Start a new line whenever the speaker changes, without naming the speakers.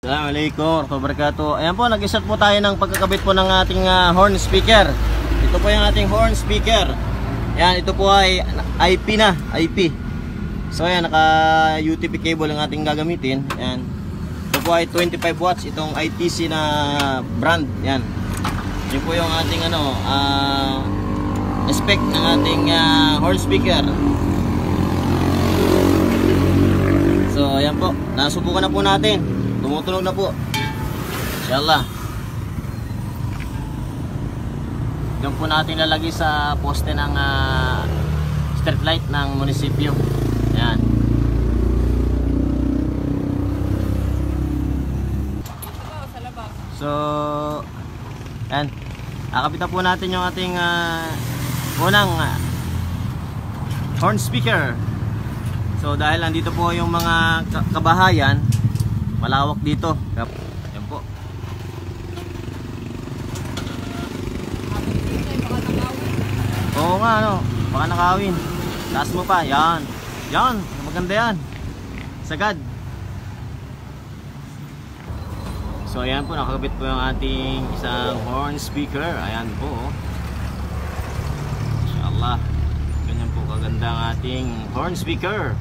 Assalamualaikum warahmatullahi wabarakatuh. Ayan po, nag-start po tayo ng pagkakabit po ng ating horn speaker. Ito po yung ating horn speaker. Ayan, ito po ay IP na, IP. So ayan, naka UTP cable ang ating gagamitin. Ayan. Ito po ay 25 watts, itong ITC na brand. Ayan. Yun po yung ating spec ng ating horn speaker. So ayan po, nasubukan na po natin. Tumutunog na po. Inshallah. Diyan po natin lalagay sa poste ng street light ng munisipyo. Ayan. So ayan, akapitan po natin yung ating unang horn speaker. So dahil nandito po yung mga kabahayan, malawak dito. Yan po. Oo nga, ano, baka nakawin. Taas mo pa, yan. Yan, maganda yan. Sagad. So ayan po, nakakabit po yung ating isang horn speaker. Ayan po. Inshallah. Ganyan po kaganda ang ating horn speaker.